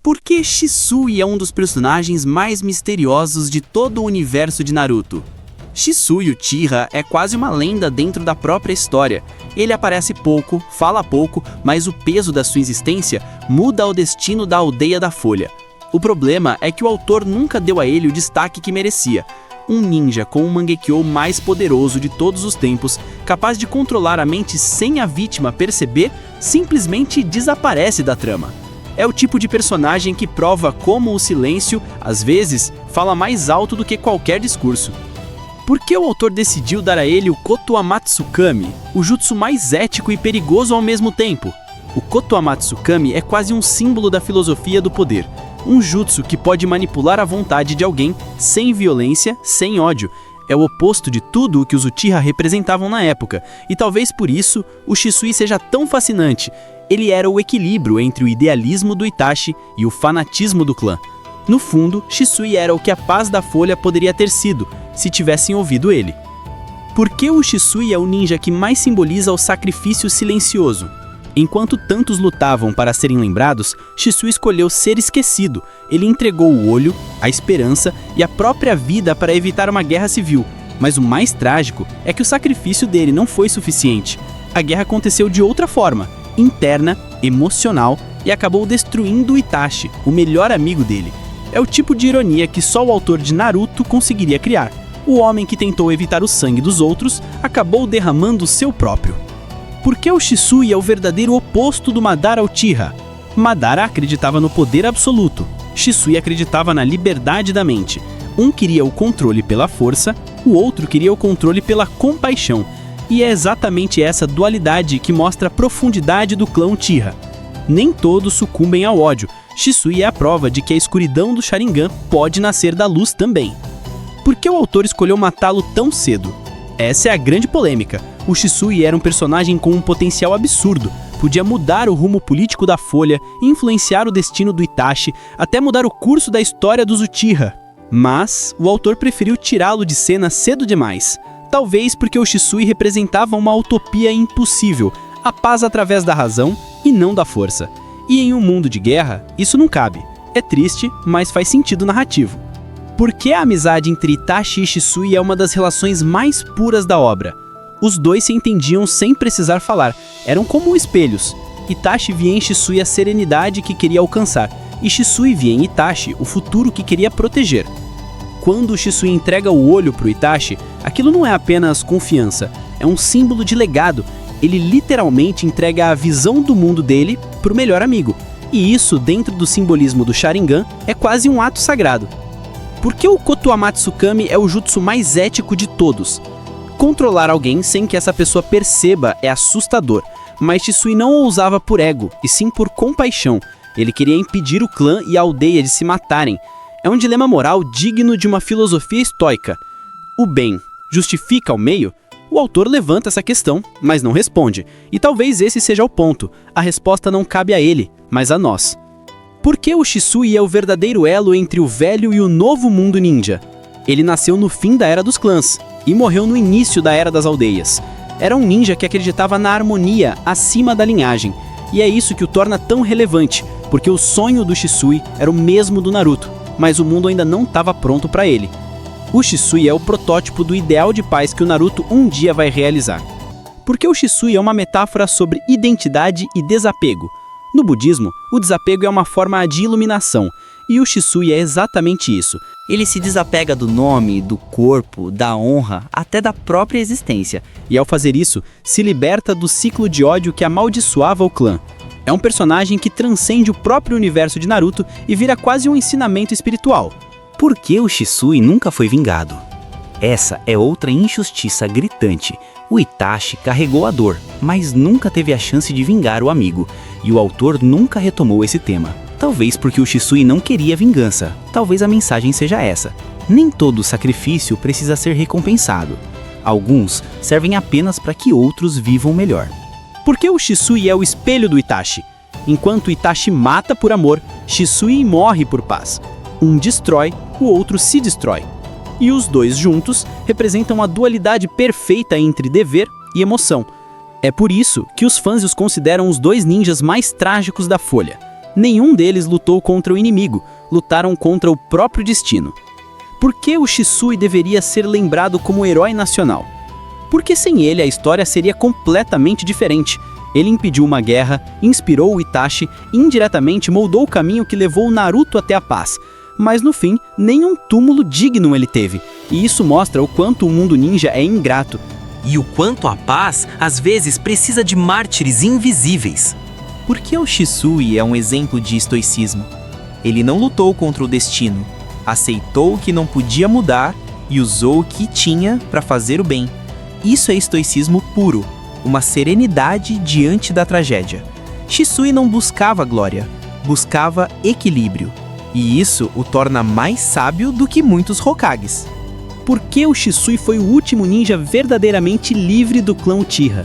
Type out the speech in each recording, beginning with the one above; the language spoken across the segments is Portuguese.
Por que Shisui é um dos personagens mais misteriosos de todo o universo de Naruto? Shisui Uchiha é quase uma lenda dentro da própria história. Ele aparece pouco, fala pouco, mas o peso da sua existência muda o destino da Aldeia da Folha. O problema é que o autor nunca deu a ele o destaque que merecia. Um ninja com o Mangekyou mais poderoso de todos os tempos, capaz de controlar a mente sem a vítima perceber, simplesmente desaparece da trama. É o tipo de personagem que prova como o silêncio, às vezes, fala mais alto do que qualquer discurso. Por que o autor decidiu dar a ele o Koto Amatsukami, o jutsu mais ético e perigoso ao mesmo tempo? O Koto Amatsukami é quase um símbolo da filosofia do poder. Um jutsu que pode manipular a vontade de alguém sem violência, sem ódio. É o oposto de tudo o que os Uchiha representavam na época, e talvez por isso o Shisui seja tão fascinante. Ele era o equilíbrio entre o idealismo do Itachi e o fanatismo do clã. No fundo, Shisui era o que a paz da Folha poderia ter sido, se tivessem ouvido ele. Por que o Shisui é o ninja que mais simboliza o sacrifício silencioso? Enquanto tantos lutavam para serem lembrados, Shisui escolheu ser esquecido. Ele entregou o olho, a esperança e a própria vida para evitar uma guerra civil. Mas o mais trágico é que o sacrifício dele não foi suficiente. A guerra aconteceu de outra forma, interna, emocional, e acabou destruindo o Itachi, o melhor amigo dele. É o tipo de ironia que só o autor de Naruto conseguiria criar. O homem que tentou evitar o sangue dos outros acabou derramando o seu próprio. Por que o Shisui é o verdadeiro oposto do Madara Uchiha? Madara acreditava no poder absoluto. Shisui acreditava na liberdade da mente. Um queria o controle pela força, o outro queria o controle pela compaixão. E é exatamente essa dualidade que mostra a profundidade do clã Uchiha. Nem todos sucumbem ao ódio. Shisui é a prova de que a escuridão do Sharingan pode nascer da luz também. Por que o autor escolheu matá-lo tão cedo? Essa é a grande polêmica. O Shisui era um personagem com um potencial absurdo. Podia mudar o rumo político da Folha, influenciar o destino do Itachi, até mudar o curso da história dos Uchiha. Mas o autor preferiu tirá-lo de cena cedo demais. Talvez porque o Shisui representava uma utopia impossível, a paz através da razão e não da força. E em um mundo de guerra, isso não cabe. É triste, mas faz sentido narrativo. Por que a amizade entre Itachi e Shisui é uma das relações mais puras da obra? Os dois se entendiam sem precisar falar, eram como espelhos. Itachi via em Shisui a serenidade que queria alcançar, e Shisui via em Itachi o futuro que queria proteger. Quando o Shisui entrega o olho para o Itachi, aquilo não é apenas confiança, é um símbolo de legado. Ele literalmente entrega a visão do mundo dele para o melhor amigo. E isso, dentro do simbolismo do Sharingan, é quase um ato sagrado. Por que o Koto Amatsukami é o jutsu mais ético de todos? Controlar alguém sem que essa pessoa perceba é assustador, mas Shisui não o usava por ego, e sim por compaixão. Ele queria impedir o clã e a aldeia de se matarem. É um dilema moral digno de uma filosofia estoica. O bem justifica o meio? O autor levanta essa questão, mas não responde. E talvez esse seja o ponto. A resposta não cabe a ele, mas a nós. Por que o Shisui é o verdadeiro elo entre o velho e o novo mundo ninja? Ele nasceu no fim da Era dos Clãs e morreu no início da Era das Aldeias. Era um ninja que acreditava na harmonia acima da linhagem. E é isso que o torna tão relevante, porque o sonho do Shisui era o mesmo do Naruto, mas o mundo ainda não estava pronto para ele. O Shisui é o protótipo do ideal de paz que o Naruto um dia vai realizar. Porque o Shisui é uma metáfora sobre identidade e desapego. No budismo, o desapego é uma forma de iluminação, e o Shisui é exatamente isso. Ele se desapega do nome, do corpo, da honra, até da própria existência. E ao fazer isso, se liberta do ciclo de ódio que amaldiçoava o clã. É um personagem que transcende o próprio universo de Naruto e vira quase um ensinamento espiritual. Por que o Shisui nunca foi vingado? Essa é outra injustiça gritante. O Itachi carregou a dor, mas nunca teve a chance de vingar o amigo, e o autor nunca retomou esse tema. Talvez porque o Shisui não queria vingança. Talvez a mensagem seja essa. Nem todo sacrifício precisa ser recompensado. Alguns servem apenas para que outros vivam melhor. Por que o Shisui é o espelho do Itachi? Enquanto Itachi mata por amor, Shisui morre por paz. Um destrói, o outro se destrói. E os dois juntos representam a dualidade perfeita entre dever e emoção. É por isso que os fãs os consideram os dois ninjas mais trágicos da Folha. Nenhum deles lutou contra o inimigo, lutaram contra o próprio destino. Por que o Shisui deveria ser lembrado como herói nacional? Porque sem ele a história seria completamente diferente. Ele impediu uma guerra, inspirou o Itachi e indiretamente moldou o caminho que levou o Naruto até a paz. Mas no fim, nenhum túmulo digno ele teve. E isso mostra o quanto o mundo ninja é ingrato. E o quanto a paz, às vezes, precisa de mártires invisíveis. Por que o Shisui é um exemplo de estoicismo? Ele não lutou contra o destino, aceitou o que não podia mudar e usou o que tinha para fazer o bem. Isso é estoicismo puro, uma serenidade diante da tragédia. Shisui não buscava glória, buscava equilíbrio. E isso o torna mais sábio do que muitos Hokages. Por que o Shisui foi o último ninja verdadeiramente livre do clã Uchiha?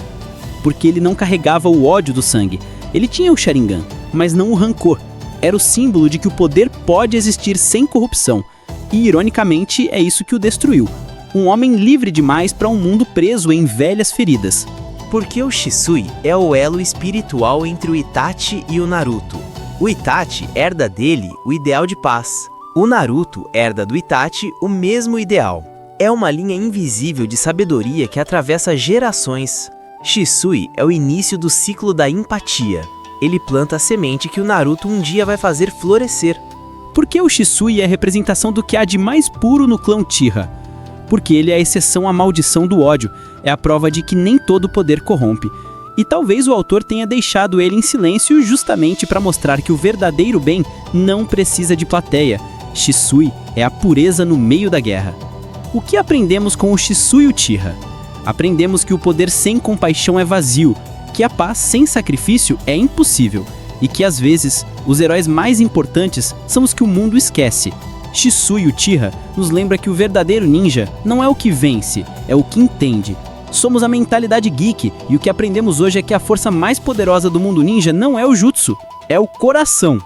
Porque ele não carregava o ódio do sangue. Ele tinha o Sharingan, mas não o rancor. Era o símbolo de que o poder pode existir sem corrupção. E, ironicamente, é isso que o destruiu. Um homem livre demais para um mundo preso em velhas feridas. Porque o Shisui é o elo espiritual entre o Itachi e o Naruto. O Itachi herda dele o ideal de paz. O Naruto herda do Itachi o mesmo ideal. É uma linha invisível de sabedoria que atravessa gerações. Shisui é o início do ciclo da empatia. Ele planta a semente que o Naruto um dia vai fazer florescer. Por que o Shisui é a representação do que há de mais puro no clã Uchiha? Porque ele é a exceção à maldição do ódio, é a prova de que nem todo poder corrompe. E talvez o autor tenha deixado ele em silêncio justamente para mostrar que o verdadeiro bem não precisa de plateia. Shisui é a pureza no meio da guerra. O que aprendemos com o Shisui Uchiha? Aprendemos que o poder sem compaixão é vazio, que a paz sem sacrifício é impossível, e que às vezes os heróis mais importantes são os que o mundo esquece. Shisui Uchiha nos lembra que o verdadeiro ninja não é o que vence, é o que entende. Somos a mentalidade geek, e o que aprendemos hoje é que a força mais poderosa do mundo ninja não é o jutsu, é o coração.